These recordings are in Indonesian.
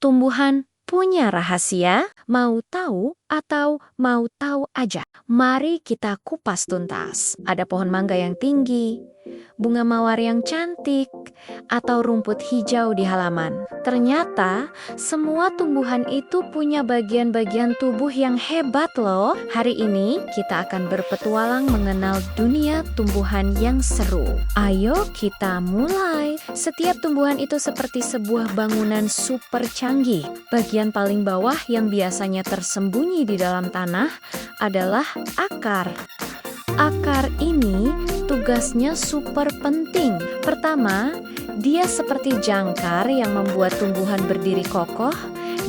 Tumbuhan punya rahasia, mau tahu atau mau tahu aja? Mari kita kupas tuntas. Ada pohon mangga yang tinggi, bunga mawar yang cantik, atau rumput hijau di halaman. Ternyata semua tumbuhan itu punya bagian-bagian tubuh yang hebat loh. Hari ini kita akan berpetualang mengenal dunia tumbuhan yang seru. Ayo kita mulai. Setiap tumbuhan itu seperti sebuah bangunan super canggih. Bagian paling bawah yang biasanya tersembunyi di dalam tanah adalah akar. Akar ini tugasnya super penting. Pertama, dia seperti jangkar yang membuat tumbuhan berdiri kokoh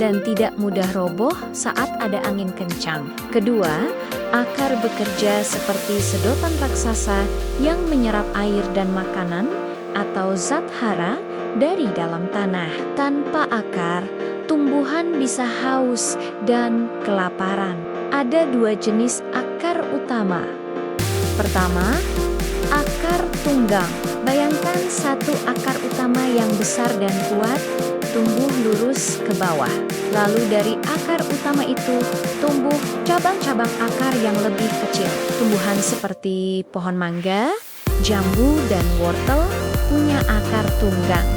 dan tidak mudah roboh saat ada angin kencang. Kedua, akar bekerja seperti sedotan raksasa yang menyerap air dan makanan atau zat hara dari dalam tanah. Tanpa akar, tumbuhan bisa haus dan kelaparan. Ada dua jenis akar utama. Pertama, akar tunggang. Bayangkan satu akar utama yang besar dan kuat tumbuh lurus ke bawah. Lalu dari akar utama itu tumbuh cabang-cabang akar yang lebih kecil. Tumbuhan seperti pohon mangga, jambu, dan wortel punya akar tunggang.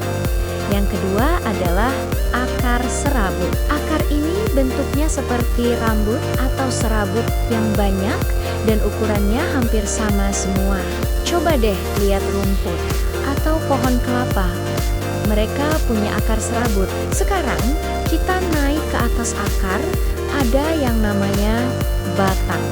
Yang kedua adalah akar serabut. Akar ini bentuknya seperti rambut atau serabut yang banyak dan ukurannya hampir sama semua. Coba deh lihat rumput atau pohon kelapa. Mereka punya akar serabut. Sekarang kita naik ke atas akar, ada yang namanya batang.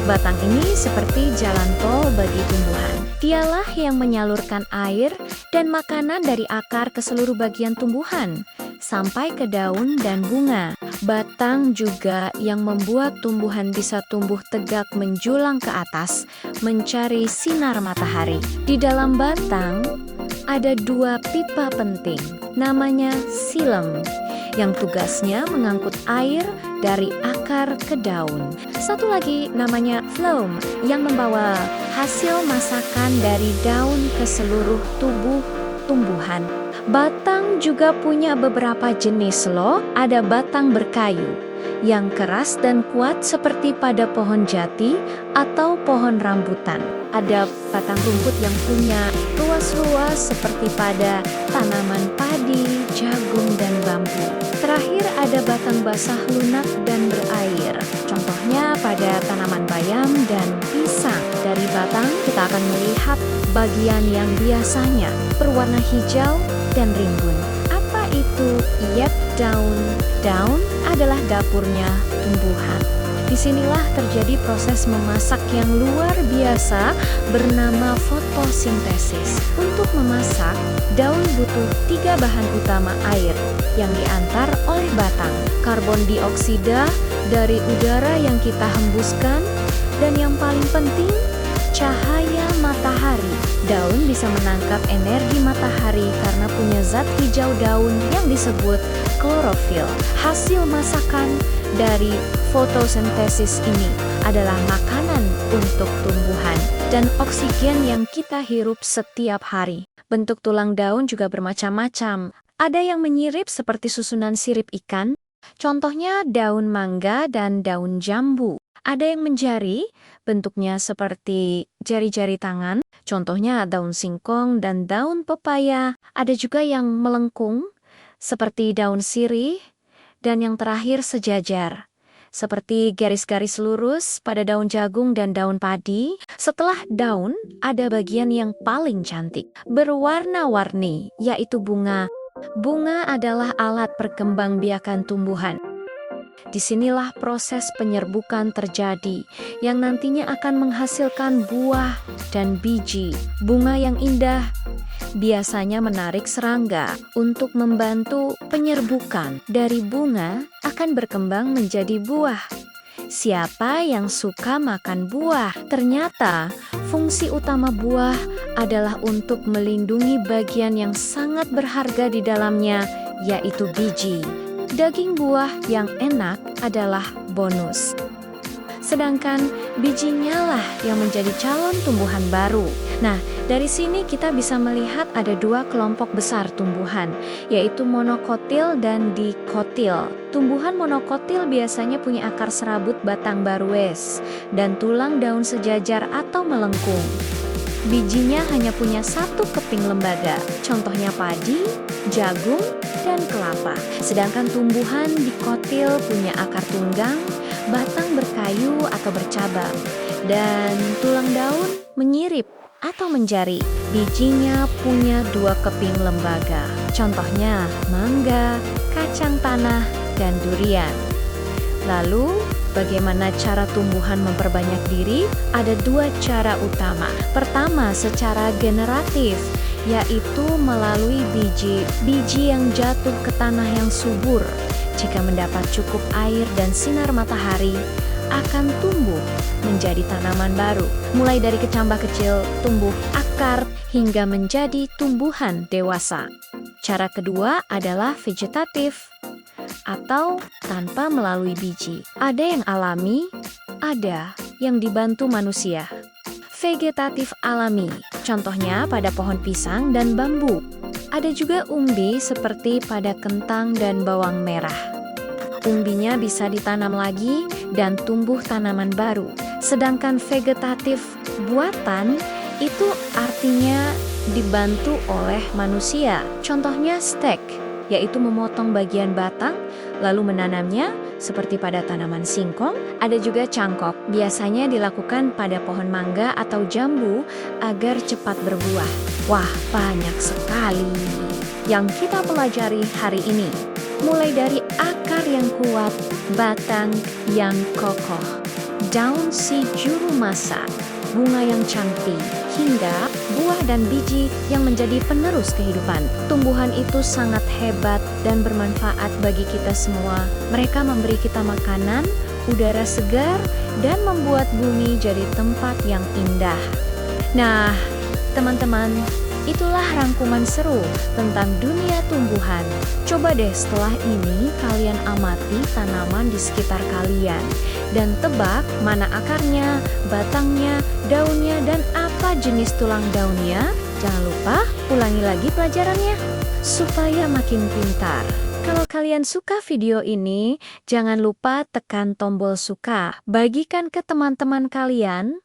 Batang ini seperti jalan tol bagi tumbuhan. Dialah yang menyalurkan air dan makanan dari akar ke seluruh bagian tumbuhan, sampai ke daun dan bunga. Batang juga yang membuat tumbuhan bisa tumbuh tegak menjulang ke atas, mencari sinar matahari. Di dalam batang, ada dua pipa penting, namanya silem, yang tugasnya mengangkut air dari akar ke daun. Satu lagi namanya phloem, yang membawa hasil masakan dari daun ke seluruh tubuh tumbuhan. Batang juga punya beberapa jenis loh. Ada batang berkayu, yang keras dan kuat seperti pada pohon jati atau pohon rambutan. Ada batang rumput yang punya ruas-ruas seperti pada tanaman padi, jagung, dan bambu. Terakhir ada batang basah lunak dan berair. Contohnya pada tanaman bayam dan pisang. Dari batang kita akan melihat bagian yang biasanya berwarna hijau dan rimbun. Apa itu? Yap, daun. Daun adalah dapurnya tumbuhan. Disinilah terjadi proses memasak yang luar biasa bernama fotosintesis. Untuk memasak, daun butuh 3 bahan utama air yang diantar oleh batang. Karbon dioksida dari udara yang kita hembuskan, dan yang paling penting, cahaya matahari. Daun bisa menangkap energi matahari karena punya zat hijau daun yang disebut klorofil. Hasil masakan dari fotosintesis ini adalah makanan untuk tumbuhan dan oksigen yang kita hirup setiap hari. Bentuk tulang daun juga bermacam-macam. Ada yang menyirip seperti susunan sirip ikan, contohnya daun mangga dan daun jambu. Ada yang menjari, bentuknya seperti jari-jari tangan, contohnya daun singkong dan daun pepaya. Ada juga yang melengkung, seperti daun sirih, dan yang terakhir sejajar, seperti garis-garis lurus pada daun jagung dan daun padi. Setelah daun, ada bagian yang paling cantik, berwarna-warni, yaitu bunga. Bunga adalah alat perkembangbiakan tumbuhan. Disinilah proses penyerbukan terjadi, yang nantinya akan menghasilkan buah dan biji. Bunga yang indah biasanya menarik serangga untuk membantu penyerbukan. Dari bunga akan berkembang menjadi buah. Siapa yang suka makan buah? Ternyata fungsi utama buah adalah untuk melindungi bagian yang sangat berharga di dalamnya, yaitu biji. Daging buah yang enak adalah bonus. sedangkan bijinya lah yang menjadi calon tumbuhan baru. Nah, dari sini kita bisa melihat ada dua kelompok besar tumbuhan, yaitu monokotil dan dikotil. Tumbuhan monokotil biasanya punya akar serabut batang barues dan tulang daun sejajar atau melengkung. Bijinya hanya punya satu keping lembaga, contohnya padi, jagung, dan kelapa. Sedangkan tumbuhan dikotil punya akar tunggang, batang berkayu atau bercabang, dan tulang daun menyirip atau menjari. Bijinya punya dua keping lembaga, contohnya mangga, kacang tanah, dan durian. Lalu, bagaimana cara tumbuhan memperbanyak diri? Ada dua cara utama. Pertama, secara generatif, yaitu melalui biji yang jatuh ke tanah yang subur. Jika mendapat cukup air dan sinar matahari, akan tumbuh menjadi tanaman baru. Mulai dari kecambah kecil, tumbuh akar, hingga menjadi tumbuhan dewasa. Cara kedua adalah vegetatif, atau tanpa melalui biji. Ada yang alami, ada yang dibantu manusia. Vegetatif alami, contohnya pada pohon pisang dan bambu. Ada juga umbi seperti pada kentang dan bawang merah. Umbinya bisa ditanam lagi dan tumbuh tanaman baru. Sedangkan vegetatif buatan itu artinya dibantu oleh manusia. Contohnya stek, yaitu memotong bagian batang lalu menanamnya seperti pada tanaman singkong. Ada juga cangkok, biasanya dilakukan pada pohon mangga atau jambu agar cepat berbuah. Wah, banyak sekali yang kita pelajari hari ini. Mulai dari akar yang kuat, batang yang kokoh, daun si juru masak, bunga yang cantik, hingga buah dan biji yang menjadi penerus kehidupan. Tumbuhan itu sangat hebat dan bermanfaat bagi kita semua. Mereka memberi kita makanan, udara segar, dan membuat bumi jadi tempat yang indah. Nah, teman-teman, itulah rangkuman seru tentang dunia tumbuhan. Coba deh setelah ini kalian amati tanaman di sekitar kalian dan tebak mana akarnya, batangnya, daunnya, dan apa jenis tulang daunnya. Jangan lupa ulangi lagi pelajarannya supaya makin pintar. Kalau kalian suka video ini, jangan lupa tekan tombol suka, bagikan ke teman-teman kalian,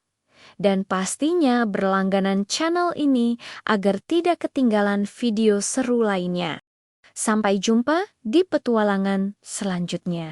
dan pastinya berlangganan channel ini agar tidak ketinggalan video seru lainnya. Sampai jumpa di petualangan selanjutnya.